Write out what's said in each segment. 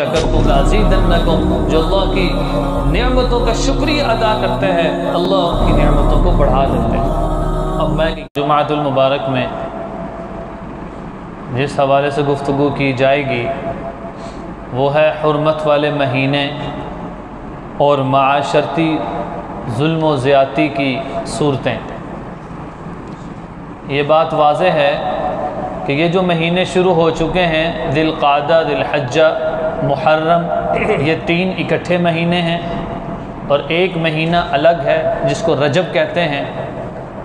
شکرتم لازیدنکم، جو اللہ کی نعمتوں کا شکریہ ادا کرتے ہیں اللہ ان کی نعمتوں کو بڑھا دیتے ہیں۔ اب میں جمعۃ المبارک میں جس حوالے سے گفتگو کی جائے گی وہ ہے حرمت والے مہینے اور معاشرتی ظلم و زیادتی کی صورتیں۔ یہ بات واضح ہے کہ یہ جو مہینے شروع ہو چکے ہیں، ذی القعدہ، ذی الحجہ، محرم، یہ تین اکٹھے مہینے ہیں اور ایک مہینہ الگ ہے جس کو رجب کہتے ہیں۔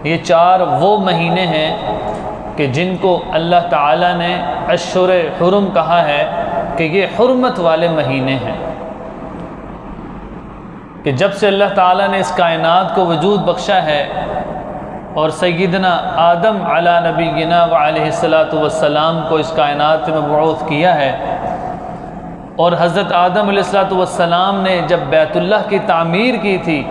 یہ چار وہ مہینے ہیں کہ جن کو اللہ تعالیٰ نے اشہر حرم کہا ہے کہ یہ حرمت والے مہینے ہیں، کہ جب سے اللہ تعالیٰ نے اس کائنات کو وجود بخشا ہے اور سیدنا آدم علی نبینا وعلیہ الصلاۃ والسلام کو اس کائنات میں مبعوث کیا ہے، اور حضرت آدم علیہ الصلاۃ والسلام نے جب بیت اللہ کی تعمیر کی تھی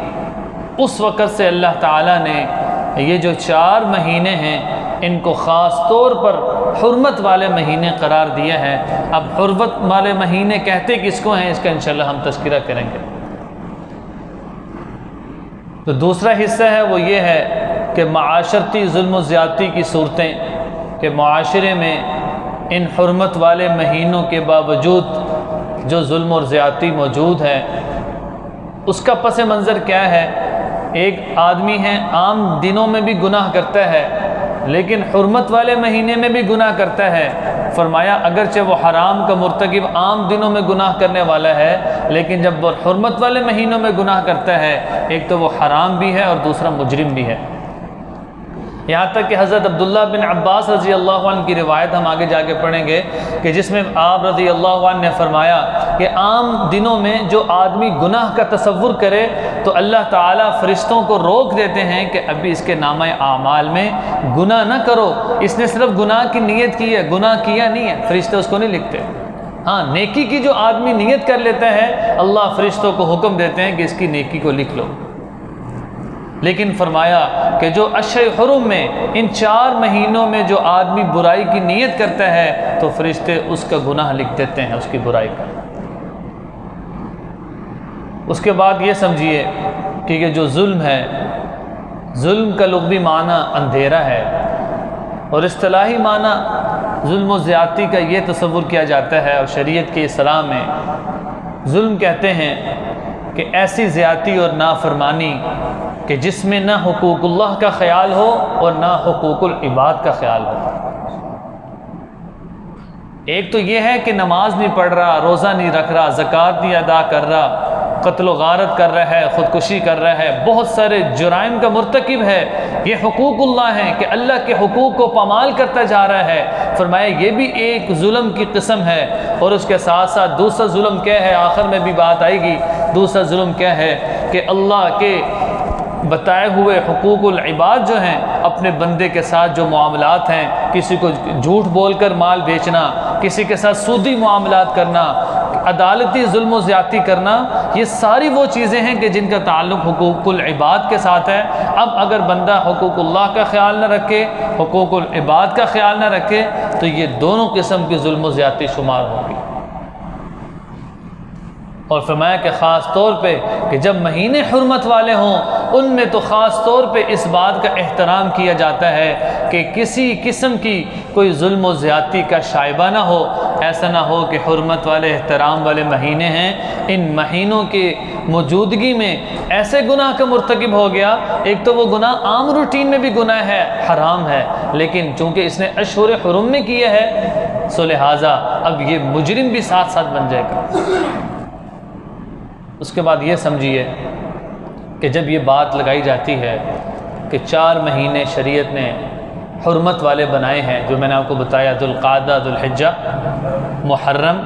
اس وقت سے اللہ تعالیٰ نے یہ جو چار مہینے ہیں ان کو خاص طور پر حرمت والے مہینے قرار دیا ہے۔ اب حرمت والے مہینے کہتے کس کو ہیں، اس کا انشاءاللہ ہم تذکرہ کریں گے۔ تو دوسرا حصہ ہے وہ یہ ہے کہ معاشرتی ظلم و زیادتی کی صورتیں، کہ معاشرے میں ان حرمت والے مہینوں کے باوجود جو ظلم اور زیادتی موجود ہے اس کا پس منظر کیا ہے۔ ایک آدمی ہے عام دنوں میں بھی گناہ کرتا ہے لیکن حرمت والے مہینے میں بھی گناہ کرتا ہے۔ فرمایا اگرچہ وہ حرام کا مرتکب عام دنوں میں گناہ کرنے والا ہے لیکن جب وہ حرمت والے مہینوں میں گناہ کرتا ہے ایک تو وہ حرام بھی ہے اور دوسرا مجرم بھی ہے۔ یہاں تک کہ حضرت عبداللہ بن عباس رضی اللہ عنہ کی روایت ہم آگے جا کے پڑھیں گے کہ جس میں آپ رضی اللہ عنہ نے فرمایا کہ عام دنوں میں جو آدمی گناہ کا تصور کرے تو اللہ تعالیٰ فرشتوں کو روک دیتے ہیں کہ ابھی اس کے نامہ اعمال میں گناہ نہ کرو، اس نے صرف گناہ کی نیت کی ہے، گناہ کیا نہیں ہے، فرشتے اس کو نہیں لکھتے۔ ہاں نیکی کی جو آدمی نیت کر لیتا ہے اللہ فرشتوں کو حکم دیتے ہیں کہ اس کی نیکی کو لکھ لو۔ لیکن فرمایا کہ جو اشہر حرم میں ان چار مہینوں میں جو آدمی برائی کی نیت کرتا ہے تو فرشتے اس کا گناہ لکھ دیتے ہیں، اس کی برائی کا۔ اس کے بعد یہ سمجھیے کہ یہ جو ظلم ہے، ظلم کا لغوی معنی اندھیرا ہے اور اصطلاحی معنی ظلم و زیادتی کا یہ تصور کیا جاتا ہے، اور شریعت کے اصطلاح میں ظلم کہتے ہیں کہ ایسی زیادتی اور نافرمانی کہ جس میں نہ حقوق اللہ کا خیال ہو اور نہ حقوق العباد کا خیال ہو۔ ایک تو یہ ہے کہ نماز نہیں پڑھ رہا، روزہ نہیں رکھ رہا، زکوٰۃ نہیں ادا کر رہا، قتل و غارت کر رہا ہے، خودکشی کر رہا ہے، بہت سارے جرائم کا مرتکب ہے، یہ حقوق اللہ ہیں کہ اللہ کے حقوق کو پامال کرتا جا رہا ہے۔ فرمایا یہ بھی ایک ظلم کی قسم ہے، اور اس کے ساتھ ساتھ دوسرا ظلم کیا ہے، آخر میں بھی بات آئے گی۔ دوسرا ظلم کیا ہے کہ اللہ کے بتائے ہوئے حقوق العباد جو ہیں، اپنے بندے کے ساتھ جو معاملات ہیں، کسی کو جھوٹ بول کر مال بیچنا، کسی کے ساتھ سودی معاملات کرنا، عدالتی ظلم و زیادتی کرنا، یہ ساری وہ چیزیں ہیں کہ جن کا تعلق حقوق العباد کے ساتھ ہے۔ اب اگر بندہ حقوق اللہ کا خیال نہ رکھے، حقوق العباد کا خیال نہ رکھے تو یہ دونوں قسم کی ظلم و زیادتی شمار ہوگی۔ اور فرمایا کہ خاص طور پہ کہ جب مہینے حرمت والے ہوں ان میں تو خاص طور پہ اس بات کا احترام کیا جاتا ہے کہ کسی قسم کی کوئی ظلم و زیادتی کا شائبہ نہ ہو۔ ایسا نہ ہو کہ حرمت والے احترام والے مہینے ہیں، ان مہینوں کے موجودگی میں ایسے گناہ کا مرتکب ہو گیا، ایک تو وہ گناہ عام روٹین میں بھی گناہ ہے، حرام ہے، لیکن چونکہ اس نے اشہر حرم میں کیا ہے سو لہٰذا اب یہ مجرم بھی ساتھ ساتھ بن جائے گا۔ اس کے بعد یہ سمجھیے کہ جب یہ بات لگائی جاتی ہے کہ چار مہینے شریعت نے حرمت والے بنائے ہیں، جو میں نے آپ کو بتایا ذو القعدہ، ذو الحجہ، محرم،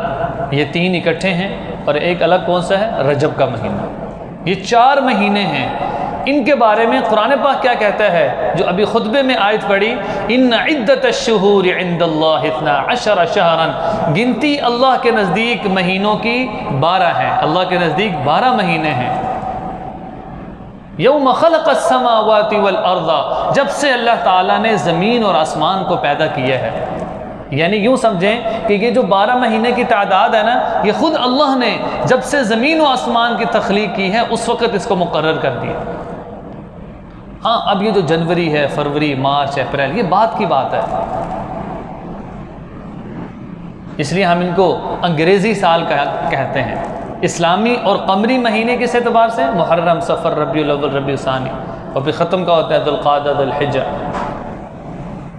یہ تین اکٹھے ہیں، اور ایک الگ کون سا ہے، رجب کا مہینہ۔ یہ چار مہینے ہیں، ان کے بارے میں قرآن پاک کیا کہتا ہے، جو ابھی خطبے میں آیت پڑھی، ان عدت الشہور عند اللہ 12 شہرا، گنتی اللہ کے نزدیک مہینوں کی 12 ہے، اللہ کے نزدیک 12 مہینے ہیں۔ یوم خلق السماوات والارض، جب سے اللہ تعالیٰ نے زمین اور آسمان کو پیدا کیا ہے، یعنی یوں سمجھیں کہ یہ جو 12 مہینے کی تعداد ہے نا، یہ خود اللہ نے جب سے زمین و آسمان کی تخلیق کی ہے اس وقت اس کو مقرر کر دیا۔ ہاں اب یہ جو جنوری ہے، فروری، مارچ، اپریل، یہ بعد کی بات ہے، اس لیے ہم ان کو انگریزی سال کہتے ہیں۔ اسلامی اور قمری مہینے کس اعتبار سے؟ محرم، صفر، ربیع الاول، ربیع الثانی، اور پھر ختم کا ہوتا ہے ذوالقعدہ، ذوالحجہ،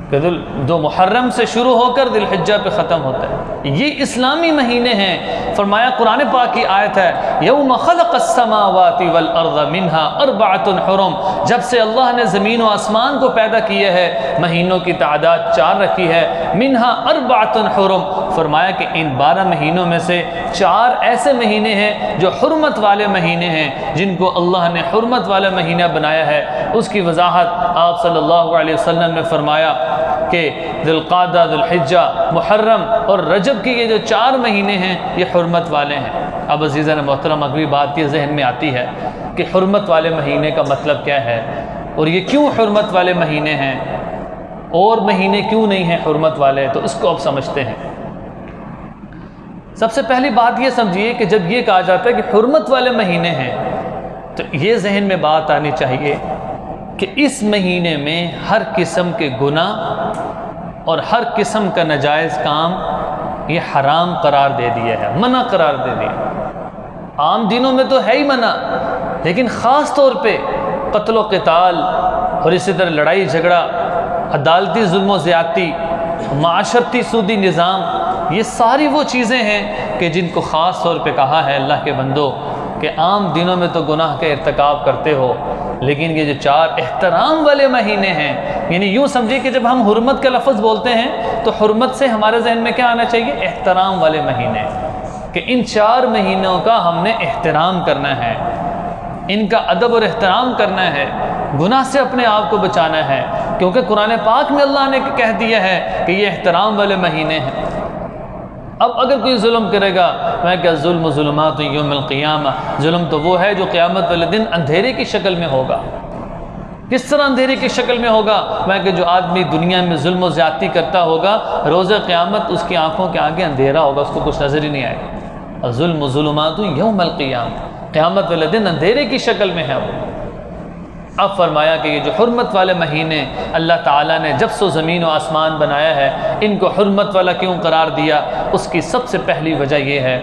کہ دو محرم سے شروع ہو کر ذوالحجہ پہ ختم ہوتا ہے۔ یہ اسلامی مہینے ہیں۔ فرمایا قرآن پاک کی آیت ہے یوم خلق السماوات والارض منها اربعۃ حرم، جب سے اللہ نے زمین و آسمان کو پیدا کیا ہے مہینوں کی تعداد 4 رکھی ہے، منها اربعۃ حرم، فرمایا کہ ان 12 مہینوں میں سے 4 ایسے مہینے ہیں جو حرمت والے مہینے ہیں، جن کو اللہ نے حرمت والا مہینہ بنایا ہے۔ اس کی وضاحت آپ صلی اللہ علیہ وسلم نے فرمایا کہ ذوالقعدہ، ذوالحجہ، محرم اور رجب کے یہ جو 4 مہینے ہیں یہ حرمت والے ہیں۔ اب عزیزان محترم اگلی بات یہ ذہن میں آتی ہے کہ حرمت والے مہینے کا مطلب کیا ہے، اور یہ کیوں حرمت والے مہینے ہیں اور مہینے کیوں نہیں ہیں حرمت والے، تو اس کو اب سمجھتے ہیں۔ سب سے پہلی بات یہ سمجھیے کہ جب یہ کہا جاتا ہے کہ حرمت والے مہینے ہیں تو یہ ذہن میں بات آنی چاہیے کہ اس مہینے میں ہر قسم کے گناہ اور ہر قسم کا ناجائز کام یہ حرام قرار دے دیا ہے، منع قرار دے دیا۔ عام دنوں میں تو ہے ہی منع، لیکن خاص طور پہ قتل و قتال اور اسی طرح لڑائی جھگڑا، عدالتی ظلم و زیادتی، معاشرتی سودی نظام، یہ ساری وہ چیزیں ہیں کہ جن کو خاص طور پہ کہا ہے اللہ کے بندو کہ عام دنوں میں تو گناہ کا ارتکاب کرتے ہو، لیکن یہ جو 4 احترام والے مہینے ہیں، یعنی یوں سمجھے کہ جب ہم حرمت کا لفظ بولتے ہیں تو حرمت سے ہمارے ذہن میں کیا آنا چاہیے؟ احترام والے مہینے، کہ ان 4 مہینوں کا ہم نے احترام کرنا ہے، ان کا ادب اور احترام کرنا ہے، گناہ سے اپنے آپ کو بچانا ہے، کیونکہ قرآن پاک میں اللہ نے کہہ دیا ہے کہ یہ احترام والے مہینے ہیں۔ اب اگر کوئی ظلم کرے گا، میں کہ ظلم و ظلمات یوم القیامہ، ظلم تو وہ ہے جو قیامت والے دن اندھیرے کی شکل میں ہوگا۔ کس طرح اندھیرے کی شکل میں ہوگا؟ میں کہ جو آدمی دنیا میں ظلم و زیادتی کرتا ہوگا، روز قیامت اس کی آنکھوں کے آگے اندھیرا ہوگا، اس کو کچھ نظر ہی نہیں آئے گا۔ ظلم و ظلمات یوم القیامہ، قیامت والے دن اندھیرے کی شکل میں ہے وہ۔ اب فرمایا کہ یہ جو حرمت والے مہینے اللہ تعالیٰ نے جب سے زمین و آسمان بنایا ہے، ان کو حرمت والا کیوں قرار دیا؟ اس کی سب سے پہلی وجہ یہ ہے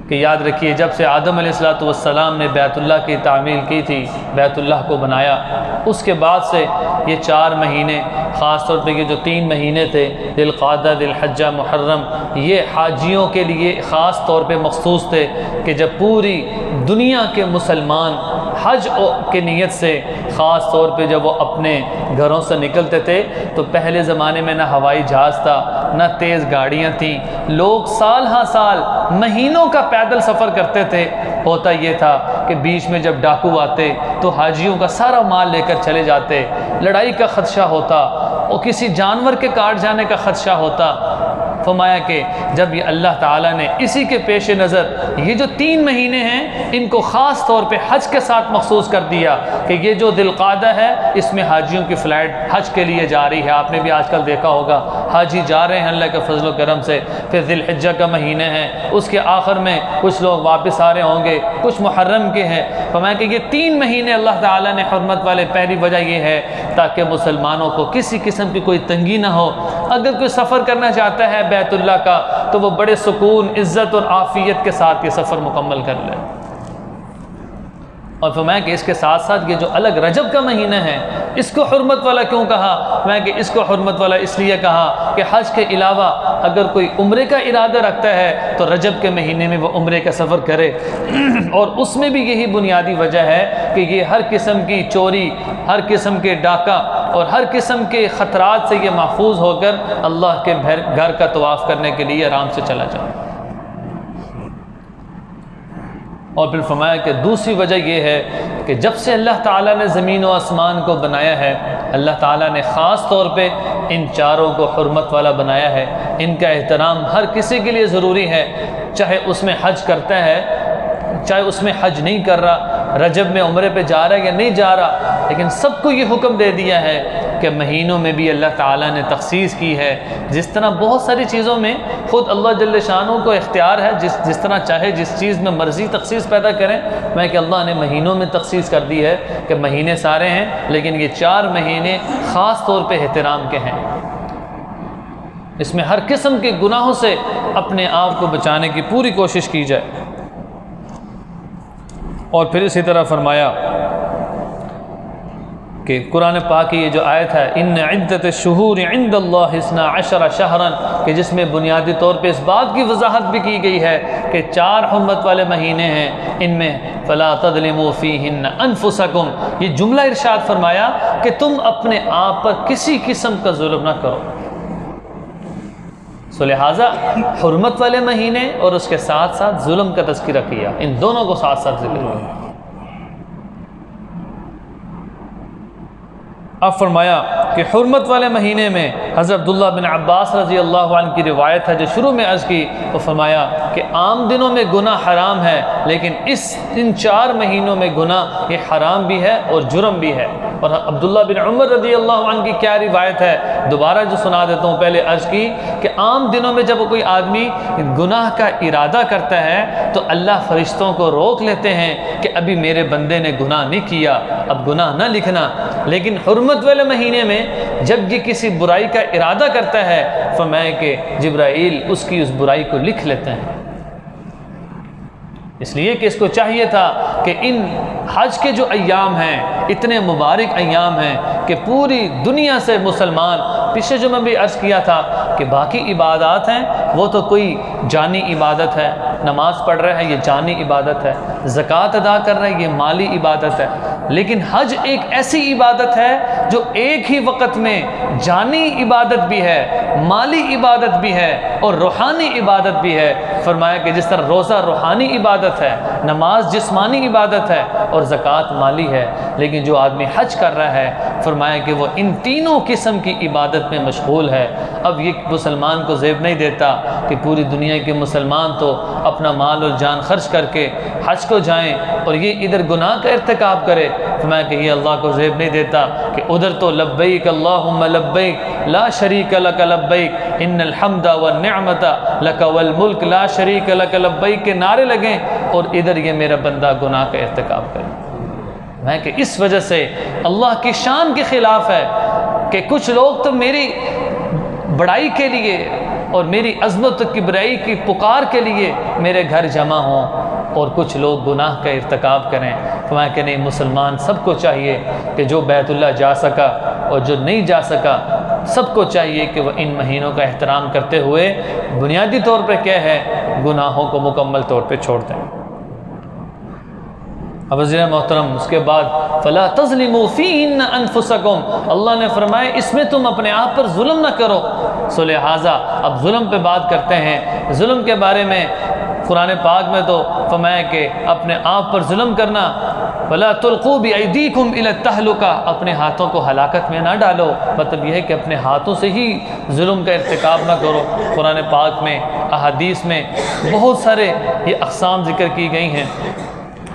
کہ یاد رکھیے جب سے آدم علیہ السلام نے بیت اللہ کی تعمیل کی تھی، بیت اللہ کو بنایا، اس کے بعد سے یہ 4 مہینے، خاص طور پہ یہ جو 3 مہینے تھے ذوالقعدہ، ذوالحجہ، محرم، یہ حاجیوں کے لیے خاص طور پہ مخصوص تھے کہ جب پوری دنیا کے مسلمان حج کے نیت سے خاص طور پہ جب وہ اپنے گھروں سے نکلتے تھے تو پہلے زمانے میں نہ ہوائی جہاز تھا، نہ تیز گاڑیاں تھیں، لوگ سال ہاں سال مہینوں کا پیدل سفر کرتے تھے۔ ہوتا یہ تھا کہ بیچ میں جب ڈاکو آتے تو حاجیوں کا سارا مال لے کر چلے جاتے، لڑائی کا خدشہ ہوتا اور کسی جانور کے کاٹ جانے کا خدشہ ہوتا۔ فرمایا کہ جب یہ اللہ تعالیٰ نے اسی کے پیش نظر یہ جو 3 مہینے ہیں ان کو خاص طور پہ حج کے ساتھ مخصوص کر دیا کہ یہ جو ذوالقعدہ ہے اس میں حاجیوں کی فلائٹ حج کے لیے جا رہی ہے۔ آپ نے بھی آج کل دیکھا ہوگا حاجی جا رہے ہیں اللہ کے فضل و کرم سے۔ پھر ذوالحجہ کا مہینہ ہے، اس کے آخر میں کچھ لوگ واپس آ رہے ہوں گے، کچھ محرم کے ہیں۔ فرمایا کہ یہ 3 مہینے اللہ تعالیٰ نے حرمت والے، پہلی وجہ یہ ہے تاکہ مسلمانوں کو کسی قسم کی کوئی تنگی نہ ہو۔ اگر کوئی سفر کرنا چاہتا ہے بیت اللہ کا تو وہ بڑے سکون، عزت اور عافیت کے ساتھ یہ سفر مکمل کر لے۔ اور فرمایا کہ اس کے ساتھ ساتھ یہ جو الگ رجب کا مہینہ ہے اس کو حرمت والا کیوں کہا؟ فرمایا کہ اس کو حرمت والا اس لیے کہا کہ حج کے علاوہ اگر کوئی عمرے کا ارادہ رکھتا ہے تو رجب کے مہینے میں وہ عمرے کا سفر کرے، اور اس میں بھی یہی بنیادی وجہ ہے کہ یہ ہر قسم کی چوری، ہر قسم کے ڈاکہ اور ہر قسم کے خطرات سے یہ محفوظ ہو کر اللہ کے گھر کا طواف کرنے کے لیے آرام سے چلا جائے۔ اور پھر فرمایا کہ دوسری وجہ یہ ہے کہ جب سے اللہ تعالیٰ نے زمین و آسمان کو بنایا ہے، اللہ تعالیٰ نے خاص طور پہ ان 4 کو حرمت والا بنایا ہے۔ ان کا احترام ہر کسی کے لیے ضروری ہے، چاہے اس میں حج کرتا ہے، چاہے اس میں حج نہیں کر رہا، رجب میں عمرے پہ جا رہا ہے یا نہیں جا رہا، لیکن سب کو یہ حکم دے دیا ہے کہ مہینوں میں بھی اللہ تعالیٰ نے تخصیص کی ہے. جس طرح بہت ساری چیزوں میں خود اللہ جل شانہ کو اختیار ہے، جس طرح چاہے جس چیز میں مرضی تخصیص پیدا کریں. میں کہ اللہ نے مہینوں میں تخصیص کر دی ہے کہ مہینے سارے ہیں، لیکن یہ 4 مہینے خاص طور پہ احترام کے ہیں. اس میں ہر قسم کے گناہوں سے اپنے آپ کو بچانے کی پوری کوشش کی جائے. اور پھر اسی طرح فرمایا کہ قرآن پاک کی یہ جو آیت ہے ان عدت الشہور عند اللہ 12 شہرا، کہ جس میں بنیادی طور پہ اس بات کی وضاحت بھی کی گئی ہے کہ 4 حرمت والے مہینے ہیں، ان میں فلا تظلموا فیہن انفسکم. یہ جملہ ارشاد فرمایا کہ تم اپنے آپ پر کسی قسم کا ظلم نہ کرو. سو لہٰذا حرمت والے مہینے اور اس کے ساتھ ساتھ ظلم کا تذکرہ کیا، ان دونوں کو ساتھ ساتھ ذکر کیا. اب فرمایا کہ حرمت والے مہینے میں حضرت عبداللہ بن عباس رضی اللہ عنہ کی روایت ہے جو شروع میں عرض کی، تو فرمایا کہ عام دنوں میں گناہ حرام ہے، لیکن ان 4 مہینوں میں گناہ یہ حرام بھی ہے اور جرم بھی ہے. اور عبداللہ بن عمر رضی اللہ عنہ کی کیا روایت ہے، دوبارہ جو سنا دیتا ہوں، پہلے عرض کی کہ عام دنوں میں جب کوئی آدمی گناہ کا ارادہ کرتا ہے تو اللہ فرشتوں کو روک لیتے ہیں کہ ابھی میرے بندے نے گناہ نہیں کیا، اب گناہ نہ لکھنا. لیکن حرمت والے مہینے میں جب یہ کسی برائی کا ارادہ کرتا ہے، فرمایا کہ جبرائیل اس کی اس برائی کو لکھ لیتے ہیں. اس لیے کہ اس کو چاہیے تھا کہ ان حج کے جو ایام ہیں اتنے مبارک ایام ہیں کہ پوری دنیا سے مسلمان، پچھلے جو میں بھی عرض کیا تھا کہ باقی عبادات ہیں وہ تو کوئی جانی عبادت ہے، نماز پڑھ رہے ہیں یہ جانی عبادت ہے، زکوٰۃ ادا کر رہے ہیں یہ مالی عبادت ہے، لیکن حج ایک ایسی عبادت ہے جو ایک ہی وقت میں جانی عبادت بھی ہے، مالی عبادت بھی ہے اور روحانی عبادت بھی ہے. فرمایا کہ جس طرح روزہ روحانی عبادت ہے، نماز جسمانی عبادت ہے اور زکوٰۃ مالی ہے، لیکن جو آدمی حج کر رہا ہے فرمایا کہ وہ ان تینوں قسم کی عبادت میں مشغول ہے. اب یہ مسلمان کو زیب نہیں دیتا کہ پوری دنیا کے مسلمان تو اپنا مال اور جان خرچ کر کے حج کو جائیں اور یہ ادھر گناہ کا ارتکاب کرے. فرمایا کہ یہ اللہ کو زیب نہیں دیتا کہ ادھر تو لبیک اللہم لبیک لا شریک لک لبیک ان الحمد والنعمت لک والملک لا شریک لک لبیک کے نعرے لگیں اور ادھر یہ میرا بندہ گناہ کا ارتکاب کرے. میں کہ اس وجہ سے اللہ کی شان کے خلاف ہے کہ کچھ لوگ تو میری بڑائی کے لیے اور میری عظمت و کبریائی کی پکار کے لیے میرے گھر جمع ہوں اور کچھ لوگ گناہ کا ارتکاب کریں. فرمایا کہ نہیں، مسلمان سب کو چاہیے کہ جو بیت اللہ جا سکا اور جو نہیں جا سکا سب کو چاہیے کہ وہ ان مہینوں کا احترام کرتے ہوئے بنیادی طور پہ کیا ہے گناہوں کو مکمل طور پہ چھوڑ دیں. اب عزیز محترم اس کے بعد فلا تظلموا فیہن انفسکم، اللہ نے فرمایا اس میں تم اپنے آپ پر ظلم نہ کرو. سو لہٰذا اب ظلم پہ بات کرتے ہیں. ظلم کے بارے میں قرآن پاک میں تو فرمایا کہ اپنے آپ پر ظلم کرنا، ولا تلقوا بایدیکم الی التہلکہ، اپنے ہاتھوں کو ہلاکت میں نہ ڈالو. مطلب یہ ہے کہ اپنے ہاتھوں سے ہی ظلم کا ارتکاب نہ کرو. قرآن پاک میں احادیث میں بہت سارے یہ اقسام ذکر کی گئی ہیں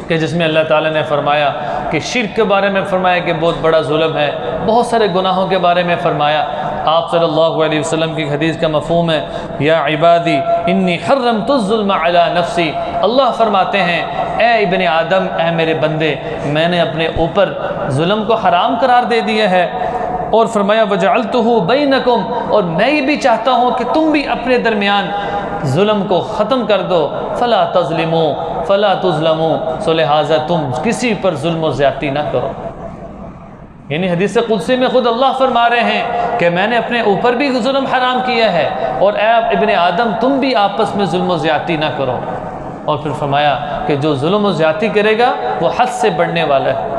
کہ جس میں اللہ تعالیٰ نے فرمایا کہ شرک کے بارے میں فرمایا کہ بہت بڑا ظلم ہے، بہت سارے گناہوں کے بارے میں فرمایا. آپ صلی اللہ علیہ وسلم کی حدیث کا مفہوم ہے یا عبادی انی حرمت الظلم علی نفسی. اللہ فرماتے ہیں اے ابن آدم، اے میرے بندے، میں نے اپنے اوپر ظلم کو حرام قرار دے دیا ہے. اور فرمایا وجعلتہ بینکم، اور میں یہ بھی چاہتا ہوں کہ تم بھی اپنے درمیان ظلم کو ختم کر دو. فلا تظلموا فلا تظلموا، سو لہٰذا تم کسی پر ظلم و زیادتی نہ کرو. یعنی حدیث قدسی میں خود اللہ فرما رہے ہیں کہ میں نے اپنے اوپر بھی ظلم حرام کیا ہے اور اے ابن آدم تم بھی آپس میں ظلم و زیادتی نہ کرو. اور پھر فرمایا کہ جو ظلم و زیادتی کرے گا وہ حد سے بڑھنے والا ہے.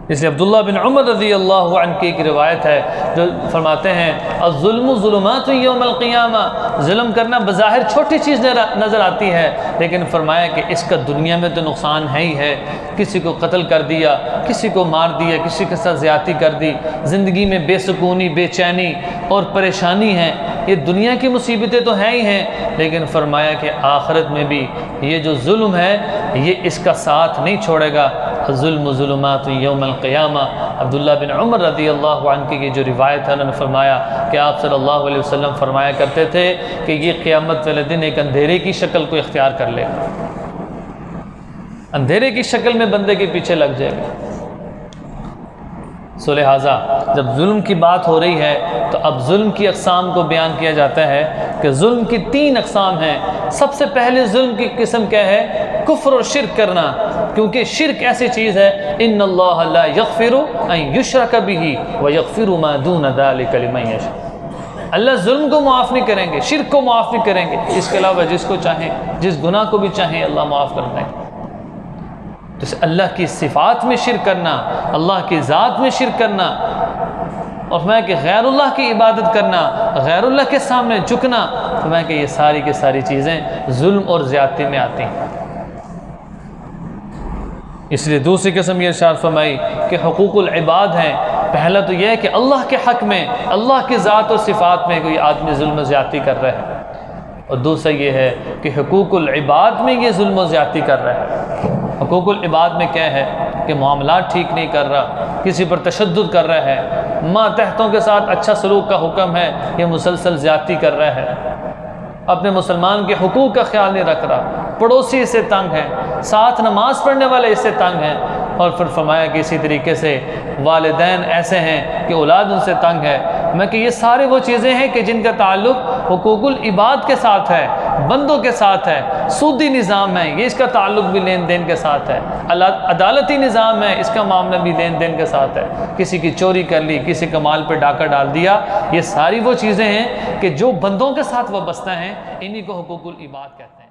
اس لیے عبداللہ بن عمر رضی اللہ عنہ کی ایک روایت ہے جو فرماتے ہیں الظلم ظلمات یوم القیامہ، ظلم کرنا بظاہر چھوٹی چیز نظر آتی ہے لیکن فرمایا کہ اس کا دنیا میں تو نقصان ہے ہی ہے. کسی کو قتل کر دیا، کسی کو مار دیا، کسی کے ساتھ زیادتی کر دی، زندگی میں بے سکونی، بے چینی اور پریشانی ہے. یہ دنیا کی مصیبتیں تو ہیں ہی ہیں، لیکن فرمایا کہ آخرت میں بھی یہ جو ظلم ہے یہ اس کا ساتھ نہیں چھوڑے گا. الظلم ظلمات یوم القیامہ، عبداللہ بن عمر رضی اللہ عنہ کی جو روایت ہے، انہوں نے فرمایا کہ آپ صلی اللہ علیہ وسلم فرمایا کرتے تھے کہ یہ قیامت والے دن ایک اندھیرے کی شکل کو اختیار کر لے گا، اندھیرے کی شکل میں بندے کے پیچھے لگ جائے گا۔ سو لہٰذا جب ظلم کی بات ہو رہی ہے تو اب ظلم کی اقسام کو بیان کیا جاتا ہے کہ ظلم کی 3 اقسام ہیں۔ سب سے پہلے ظلم کی قسم کیا ہے؟ کفر اور شرک کرنا، کیونکہ شرک ایسی چیز ہے ان اللہ لا یغفر ان یشرک بہ ویغفر ما دون ذلک لمن یشاء۔ اللہ ظلم کو معاف نہیں کریں گے، شرک کو معاف نہیں کریں گے، اس کے علاوہ جس کو چاہیں، جس گناہ کو بھی چاہیں اللہ معاف کر دیں گے۔ تو اللہ کی صفات میں شرک کرنا، اللہ کی ذات میں شرک کرنا، اور میں کہ غیر اللہ کی عبادت کرنا، غیر اللہ کے سامنے جھکنا، تو میں کہ یہ ساری کی ساری چیزیں ظلم اور زیادتی میں آتی ہیں۔ اس لیے دوسری قسم یہ ارشاد فرمائی کہ حقوق العباد ہیں۔ پہلا تو یہ ہے کہ اللہ کے حق میں، اللہ کی ذات اور صفات میں کوئی آدمی ظلم و زیادتی کر رہا ہے، اور دوسرا یہ ہے کہ حقوق العباد میں یہ ظلم و زیادتی کر رہا ہے۔ حقوق العباد میں کیا ہے کہ معاملات ٹھیک نہیں کر رہا، کسی پر تشدد کر رہا ہے، ماتحتوں کے ساتھ اچھا سلوک کا حکم ہے، یہ مسلسل زیادتی کر رہا ہے، اپنے مسلمان کے حقوق کا خیال نہیں رکھ رہا، پڑوسی اس سے تنگ ہے، ساتھ نماز پڑھنے والے اس سے تنگ ہیں، اور پھر فرمایا کہ اسی طریقے سے والدین ایسے ہیں کہ اولاد ان سے تنگ ہے۔ میں کہ یہ سارے وہ چیزیں ہیں کہ جن کا تعلق حقوق العباد کے ساتھ ہے، بندوں کے ساتھ ہے، سودی نظام ہے، یہ اس کا تعلق بھی لین دین کے ساتھ ہے، عدالتی نظام ہے، اس کا معاملہ بھی لین دین کے ساتھ ہے، کسی کی چوری کر لی، کسی کا مال پہ ڈاکہ ڈال دیا، یہ ساری وہ چیزیں ہیں کہ جو بندوں کے ساتھ وابستہ ہیں، انہی کو حقوق العباد کہتے ہیں۔